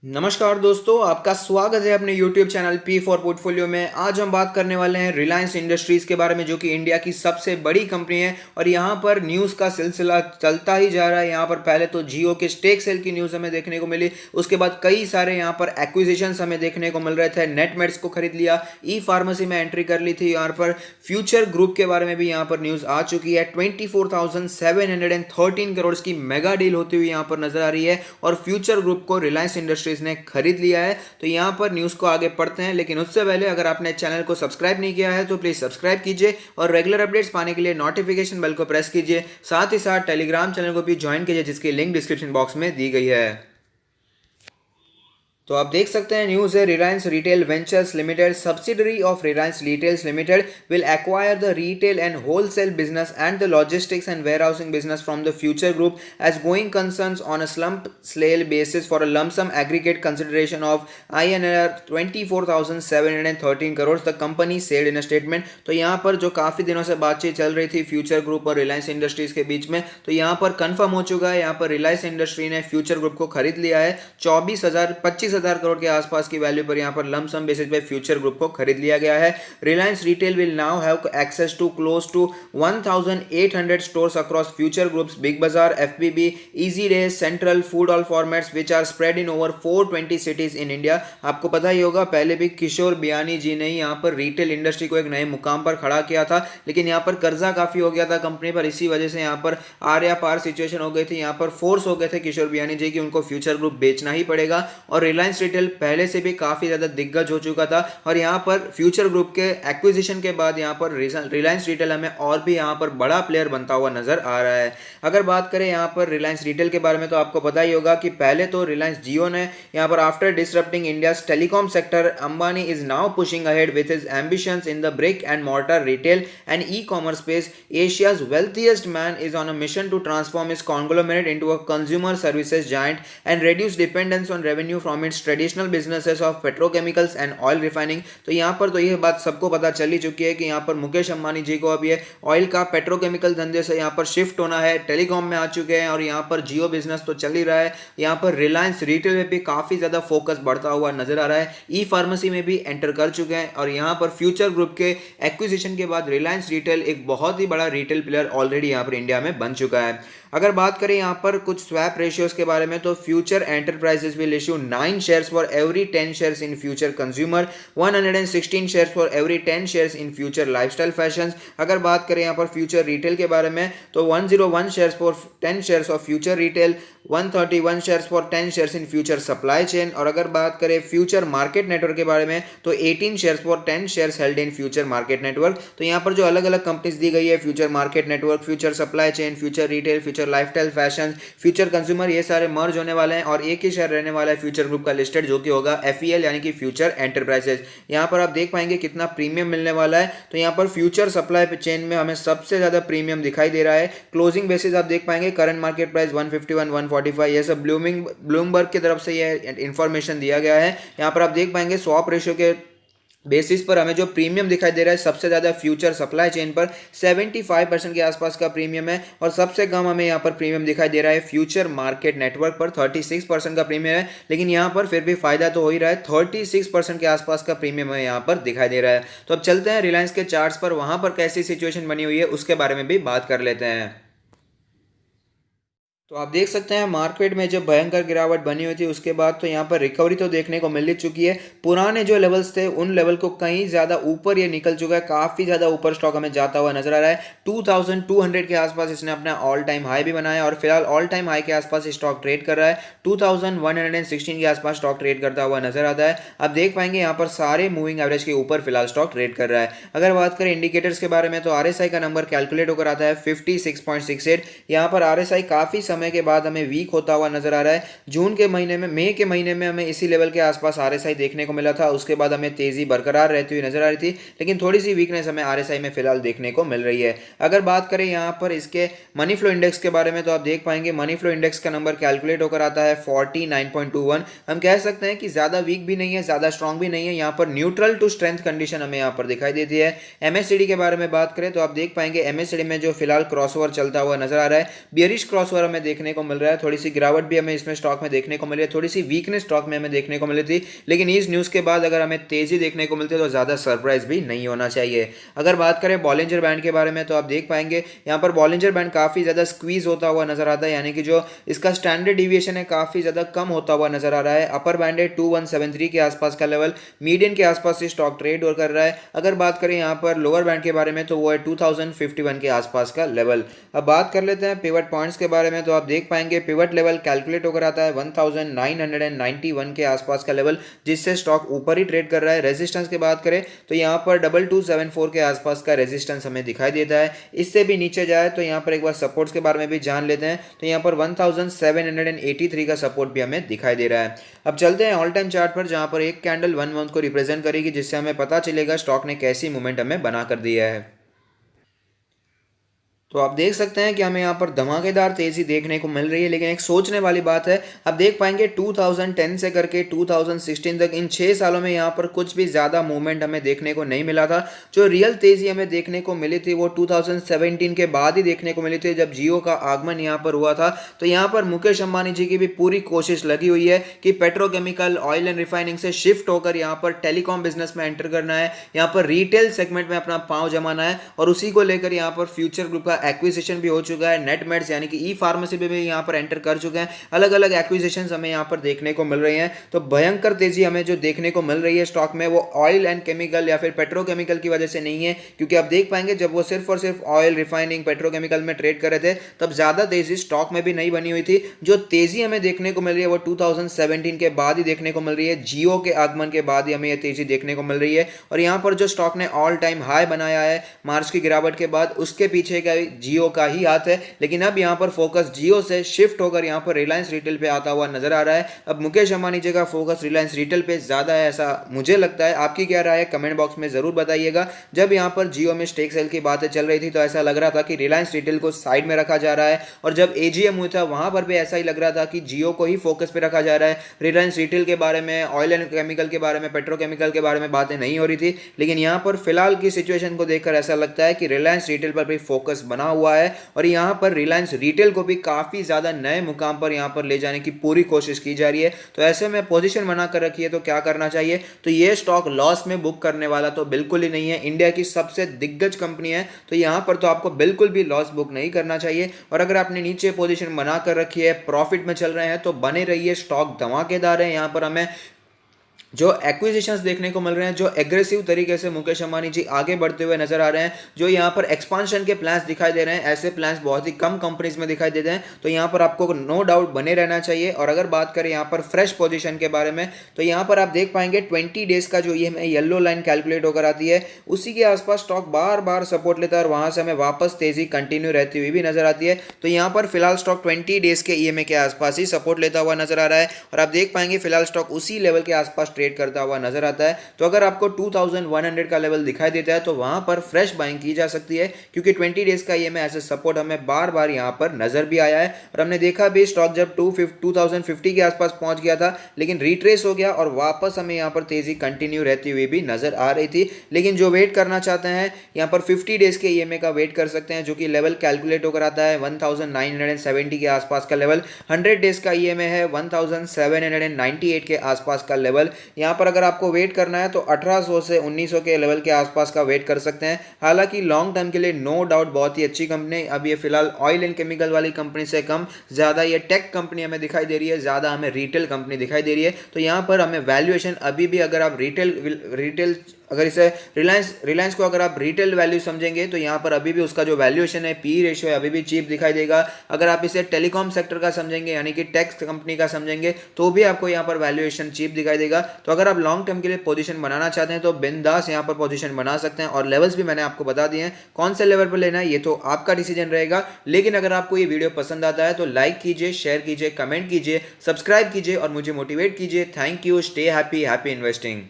नमस्कार दोस्तों, आपका स्वागत है अपने YouTube channel P for portfolio में। आज हम बात करने वाले हैं रिलायंस इंडस्ट्रीज़ के बारे में, जो कि इंडिया की सबसे बड़ी कंपनी है और यहाँ पर न्यूज़ का सिलसिला चलता ही जा रहा है। यहाँ पर पहले तो जियो के स्टेक सेल की न्यूज़ हमें देखने को मिली, उसके बाद कई सारे यहाँ पर एक्विजिशंस हमें देखने को मिल रहे थे। नेटमेट्स को खरीद लिया, ई फार्मेसी में एंट्री कर ली थी। यहाँ पर फ्यूचर ग्रुप के बारे में भी यहाँ पर न्यूज़ आ चुकी है। 24,713 करोड़ की मेगा डील होती हुई यहाँ पर नजर आ रही है और फ्यूचर ग्रुप को रिलायंस इंडस्ट्रीज ने खरीद लिया है। तो यहाँ पर न्यूज़ को आगे पढ़ते हैं, लेकिन उससे पहले अगर आपने चैनल को सब्सक्राइब नहीं किया है तो प्लीज़ सब्सक्राइब कीजिए और रेगुलर अपडेट्स पाने के लिए नोटिफिकेशन बेल को प्रेस कीजिए। साथ ही साथ टेलीग्राम चैनल को भी ज्वाइन कीजिए, जिसकी लिंक डिस्क्रिप्शन बॉक्स में दी गई है। तो आप देख सकते हैं, न्यूज़ है, Reliance Retail Ventures Limited subsidiary of Reliance Retails Limited will acquire the retail and wholesale business and the logistics and warehousing business from the Future Group as going concerns on a slump sale basis for a lump sum aggregate consideration of INR 24,713 crore, the company said in a statement. तो यहाँ पर जो काफ़ी दिनों से बातचीत चल रही थी फ्यूचर ग्रुप और रिलायंस इंडस्ट्रीज के बीच में, तो यहाँ पर कंफर्म हो चुका है। यहाँ पर रिलायंस इंडस्ट्री ने फ्यूचर ग्रुप को खरीद लिया है। 25,000 करोड़ के आसपास की वैल्यू पर यहाँ पर लमसम बेसिस पे फ्यूचर ग्रुप को खरीद लिया गया है। Reliance Retail will now have access to close to 1,800 stores across Future Groups Big Bazaar, FBB, Easy Days, Central, food hall formats which are spread in over 420 cities in India. आपको पता ही होगा, पहले भी किशोर बियानी जी ने यहाँ पर रिटेल इंडस्ट्री को एक नए मुकाम पर खड़ा किया था, लेकिन यहाँ पर कर्जा काफी हो गया था कंपनी पर। इसी वजह से यहाँ पर आर या पार सिचुएशन हो गई थी। यहाँ पर फोर्स हो गए थे किशोर बियानी जी कि उनको फ्यूचर ग्रुप बेचना ही पड़ेगा और रिलायंस रिटेल पहले से भी काफी ज्यादा दिग्गज हो चुका था और यहाँ पर फ्यूचर ग्रुप के एक्विजिशन के बाद यहाँ पर रिलायंस रिटेल हमें और भी यहाँ पर बड़ा प्लेयर बनता हुआ नजर आ रहा है। अगर बात करें यहाँ पर रिलायंस रिटेल के बारे में, तो आपको पता ही होगा कि पहले तो रिलायंस जियो ने यहाँ पर after disrupting India telecom sector, Ambani is now pushing ahead with his ambitions in the brick and mortar retail and e commerce space. Asia's wealthiest man is on a mission to transform his conglomerate into a consumer services giant and reduce dependence on revenue from its traditional businesses of petrochemicals and oil refining। तो यहाँ पर तो ये बात सबको पता चल ही चुकी है कि यहाँ पर मुकेश अंबानी जी को अब ये ऑयल का पेट्रोकेमिकल धंधे से यहाँ पर शिफ्ट होना है। टेलीकॉम में आ चुके हैं और यहाँ पर जियो बिजनेस तो चल ही रहा है। यहाँ पर रिलायंस रिटेल में भी काफी ज्यादा फोकस बढ़ता हुआ नजर आ रहा है। ई फार्मेसी में भी एंटर कर चुके हैं और यहाँ पर फ्यूचर ग्रुप के एक्विजिशन के बाद रिलायंस रिटेल एक बहुत ही बड़ा रिटेल प्लेयर ऑलरेडी यहाँ पर इंडिया में बन चुका है। अगर बात करें यहाँ पर कुछ स्वैप रेशियोज के बारे में, तो future enterprises will issue 9 shares for every 10 shares in future consumer, 116 shares for every 10 shares in future lifestyle fashions. अगर बात करें यहाँ पर फ्यूचर रिटेल के बारे में, तो 101 shares for 10 shares of future retail, 131 shares for 10 shares in future supply chain. और अगर बात करें फ्यूचर मार्केट नेटवर्क के बारे में, तो 18 shares for 10 shares held in future market network. तो यहाँ पर जो अलग अलग कंपनीज दी गई है, future market network, future supply chain, future retail, future lifestyle fashion, future consumer, ये सारे मर्ज होने वाले हैं और एक ही शेयर रहने वाला है फ्यूचर ग्रुप का लिस्टेड, जो कि होगा FEL यानी कि फ्यूचर एंटरप्राइजेस। यहाँ पर आप देख पाएंगे कितना प्रीमियम मिलने वाला है। तो यहाँ पर फ्यूचर सप्लाई चेन में हमें सबसे ज्यादा प्रीमियम दिखाई दे रहा है। क्लोजिंग बेसिस आप देख पाएंगे, करंट मार्केट प्राइस 151, 145, ये सब ब्लूमबर्ग की तरफ से ये इंफॉर्मेशन दिया गया है। यहाँ पर आप देख पाएंगे स्वैप रेशियो के बेसिस पर हमें जो प्रीमियम दिखाई दे रहा है, सबसे ज़्यादा फ्यूचर सप्लाई चेन पर 75% के आसपास का प्रीमियम है और सबसे कम हमें यहाँ पर प्रीमियम दिखाई दे रहा है फ्यूचर मार्केट नेटवर्क पर 36% का प्रीमियम है। लेकिन यहाँ पर फिर भी फायदा तो हो ही रहा है, 36% के आसपास का प्रीमियम है यहाँ पर दिखाई दे रहा है। तो अब चलते हैं रिलायंस के चार्ट्स पर, वहाँ पर कैसी सिचुएशन बनी हुई है उसके बारे में भी बात कर लेते हैं। तो आप देख सकते हैं मार्केट में जब भयंकर गिरावट बनी हुई थी उसके बाद तो यहाँ पर रिकवरी तो देखने को मिल ही चुकी है। पुराने जो लेवल्स थे उन लेवल को कहीं ज़्यादा ऊपर ये निकल चुका है, काफ़ी ज़्यादा ऊपर स्टॉक हमें जाता हुआ नजर आ रहा है। 2200 के आसपास इसने अपना ऑल टाइम हाई भी बनाया और फिलहाल ऑल टाइम हाई के आसपास स्टॉक ट्रेड कर रहा है। 2116 के आसपास स्टॉक ट्रेड करता हुआ नजर आता है। आप देख पाएंगे यहाँ पर सारे मूविंग एवरेज के ऊपर फिलहाल स्टॉक ट्रेड कर रहा है। अगर बात करें इंडिकेटर्स के बारे में, तो RSI का नंबर कैलकुलेट होकर आता है 56.68। यहाँ पर RSI काफ़ी समय के बाद हमें वीक होता हुआ नजर आ रहा है। जून के महीने में, मई के महीने में हमें इसी लेवल के आसपास RSI देखने को मिला था, उसके बाद हमें तेजी बरकरार रहती हुई नजर आ रही थी, लेकिन थोड़ी सी वीकनेस हमें RSI में फिलहाल देखने को मिल रही है। अगर बात करें यहाँ पर इसके मनी फ्लो इंडेक्स के बारे में, तो आप देख पाएंगे मनी फ्लो इंडेक्स का नंबर कैलकुलेट होकर आता है 49.21। हम कह सकते हैं कि ज्यादा वीक भी नहीं है, ज्यादा स्ट्रांग भी नहीं है, यहाँ पर न्यूट्रल टू स्ट्रेंथ कंडीशन हमें यहाँ पर दिखाई देती है। MACD के बारे में बात करें तो आप देख पाएंगे MACD में जो फिलहाल क्रॉसओवर चलता हुआ नजर आ रहा है, बियरिश क्रॉसओवर हमें हमें देखने को मिल रहा है, थोड़ी सी गिरावट भी हमें इसमें स्टॉक में देखने को मिल रही है, थोड़ी सी वीकनेस स्टॉक में हमें देखने को मिली थी, लेकिन इस न्यूज़ के बाद अगर हमें तेजी देखने को मिलती है तो ज़्यादा सरप्राइज भी नहीं होना चाहिए। अगर बात करें बॉलिंजर बैंड के बारे में तो आप देख पाएंगे यहाँ पर बॉलिंजर बैंड काफ़ी ज़्यादा स्क्वीज होता हुआ नजर आता है, यानी कि जो इसका स्टैंडर्ड डिविएशन है काफ़ी ज़्यादा कम होता हुआ नजर आ रहा है। अपर बैंड है 2173 के आसपास का लेवल, मीडियन के आसपास से स्टॉक ट्रेड और कर रहा है। अगर बात करें यहाँ पर लोअर बैंड के बारे में तो वो है 2051 के आसपास का लेवल। अब बात कर लेते हैं पिवट पॉइंट्स के बारे में, तो आप देख पाएंगे पिवट लेवल कैलकुलेट होकर आता है 1991 के आसपास का लेवल, जिससे स्टॉक ऊपर ही ट्रेड कर रहा है। रेजिस्टेंस की बात करें तो यहाँ पर 2274 के आसपास का रेजिस्टेंस हमें दिखाई देता है। इससे भी नीचे जाए तो यहाँ पर एक बार सपोर्ट्स के बारे में भी जान लेते हैं, तो यहाँ पर 1783 का सपोर्ट भी हमें दिखाई दे रहा है। अब चलते हैं ऑल टाइम चार्ट पर, जहाँ पर एक कैंडल 1 मंथ को रिप्रेजेंट करेगी, जिससे हमें पता चलेगा स्टॉक ने कैसी मूवमेंट हमें बना कर दिया है। तो आप देख सकते हैं कि हमें यहाँ पर धमाकेदार तेजी देखने को मिल रही है, लेकिन एक सोचने वाली बात है, आप देख पाएंगे 2010 से करके 2016 तक इन 6 सालों में यहाँ पर कुछ भी ज़्यादा मूवमेंट हमें देखने को नहीं मिला था। जो रियल तेजी हमें देखने को मिली थी वो 2017 के बाद ही देखने को मिली थी, जब जियो का आगमन यहाँ पर हुआ था। तो यहाँ पर मुकेश अंबानी जी की भी पूरी कोशिश लगी हुई है कि पेट्रोकेमिकल, ऑयल एंड रिफाइनिंग से शिफ्ट होकर यहाँ पर टेलीकॉम बिजनेस में एंटर करना है, यहाँ पर रिटेल सेगमेंट में अपना पाँव जमाना है, और उसी को लेकर यहाँ पर फ्यूचर ग्रुप का एक्विजिशन भी हो चुका है। नेटमेड्स यानी कि ई फार्मेसी भी यहाँ पर एंटर कर चुके हैं। अलग अलग एक्विजिशन हमें यहाँ पर देखने को मिल रही हैं। तो भयंकर तेजी हमें जो देखने को मिल रही है स्टॉक में, वो ऑयल एंड केमिकल या फिर पेट्रोकेमिकल की वजह से नहीं है, क्योंकि आप देख पाएंगे जब वो सिर्फ और सिर्फ ऑयल, रिफाइनिंग, पेट्रोकेमिकल में ट्रेड कर रहे थे तब ज्यादा तेजी स्टॉक में भी नहीं बनी हुई थी। जो तेजी हमें देखने को मिल रही है वो 2017 के बाद ही देखने को मिल रही है, जियो के आगमन के बाद ही हमें यह तेजी देखने को मिल रही है। और यहाँ पर जो स्टॉक ने ऑल टाइम हाई बनाया है मार्च की गिरावट के बाद, उसके पीछे का जियो का ही हाथ है। लेकिन अब यहां पर फोकस जियो से शिफ्ट होकर यहां पर रिलायंस रिटेल पे आता हुआ नजर आ रहा है। अब मुकेश अंबानी जी का फोकस रिलायंस रिटेल पे ज्यादा है, ऐसा मुझे लगता है। आपकी क्या राय है कमेंट बॉक्स में जरूर बताइएगा। जब यहां पर जियो में स्टेक सेल की बातें चल रही थी तो ऐसा लग रहा था कि रिलायंस रिटेल को साइड में रखा जा रहा है, और जब एजीएम हुआ था वहां पर भी ऐसा ही लग रहा था कि जियो को ही फोकस पे रखा जा रहा है। रिलायंस रिटेल के बारे में, ऑयल एंड केमिकल के बारे में, पेट्रोकेमिकल के बारे में बातें नहीं हो रही थी। लेकिन यहां पर फिलहाल की सिचुएशन को देखकर ऐसा लगता है कि रिलायंस रिटेल पर भी फोकस बना हुआ है, और यहां पर रिलायंस रिटेल को भी काफी ज्यादा नए मुकाम पर यहां पर ले जाने की पूरी कोशिश की जा रही है। तो ऐसे में पोजीशन बनाकर रखिए तो क्या करना चाहिए, तो ये स्टॉक लॉस में बुक करने वाला तो बिल्कुल ही नहीं है। इंडिया की सबसे दिग्गज कंपनी है, तो यहां पर तो आपको बिल्कुल भी लॉस बुक नहीं करना चाहिए। और अगर आपने नीचे पोजीशन बनाकर रखी है, प्रॉफिट में चल रहे हैं, तो बने रहिए। स्टॉक धमाकेदार है। यहां पर हमें जो एक्विजिशंस देखने को मिल रहे हैं, जो एग्रेसिव तरीके से मुकेश अंबानी जी आगे बढ़ते हुए नजर आ रहे हैं, जो यहाँ पर एक्सपांशन के प्लान्स दिखाई दे रहे हैं, ऐसे प्लान्स बहुत ही कम कंपनीज में दिखाई देते हैं। तो यहाँ पर आपको नो डाउट बने रहना चाहिए। और अगर बात करें यहाँ पर फ्रेश पोजीशन के बारे में, तो यहाँ पर आप देख पाएंगे 20 डेज का जो ये येलो लाइन कैलकुलेट होकर आती है, उसी के आसपास स्टॉक बार बार सपोर्ट लेता है, और वहां से हमें वापस तेजी कंटिन्यू रहती हुई भी नजर आती है। तो यहाँ पर फिलहाल स्टॉक 20 डेज के ईएमए के आसपास ही सपोर्ट लेता हुआ नजर आ रहा है, और आप देख पाएंगे फिलहाल स्टॉक उसी लेवल के आसपास ट्रेड करता हुआ नजर आता है। तो अगर आपको 2100 का लेवल दिखाई देता है तो वहां पर फ्रेश बाइंग की जा सकती है, क्योंकि 20 डेज का ईएमए एज ए सपोर्ट हमें बार बार यहां पर नजर भी आया है। और हमने देखा भी स्टॉक जब 2050 के आसपास पहुंच गया था, लेकिन रिट्रेस हो गया और वापस हमें यहां पर तेजी कंटिन्यू रहती हुई भी नजर आ रही थी। लेकिन जो वेट करना चाहते हैं यहां पर 50 डेज के ईएमए का वेट कर सकते हैं, जो कि लेवल कैलकुलेट होकर आता है 1970 के आसपास का लेवल। 100 डेज का ईएमए है 1798 के आसपास का लेवल। यहां पर अगर आपको वेट करना है तो 1800 से 1900 के लेवल के आसपास का वेट कर सकते हैं। हालांकि लॉन्ग टर्म के लिए नो डाउट बहुत ही अच्छी कंपनी। अब ये फिलहाल ऑयल एंड केमिकल वाली कंपनी से कम ज्यादा ये टेक कंपनी हमें दिखाई दे रही है, ज्यादा हमें रिटेल कंपनी दिखाई दे रही है। तो यहाँ पर हमें वैल्यूएशन अभी भी, अगर आप रिटेल अगर इसे रिलायंस को अगर आप रिटेल वैल्यू समझेंगे तो यहाँ पर अभी भी उसका जो वैल्यूएशन है, पी रेशियो है, अभी भी चीप दिखाई देगा। अगर आप इसे टेलीकॉम सेक्टर का समझेंगे यानी कि टेक कंपनी का समझेंगे तो भी आपको यहाँ पर वैल्यूएशन चीप दिखाई देगा। तो अगर आप लॉन्ग टर्म के लिए पोजीशन बनाना चाहते हैं तो बिंदास यहाँ पर पोजीशन बना सकते हैं। और लेवल्स भी मैंने आपको बता दिए हैं, कौन से लेवल पर लेना है ये तो आपका डिसीजन रहेगा। लेकिन अगर आपको ये वीडियो पसंद आता है तो लाइक कीजिए, शेयर कीजिए, कमेंट कीजिए, सब्सक्राइब कीजिए और मुझे मोटिवेट कीजिए। Thank you. Stay happy, happy investing.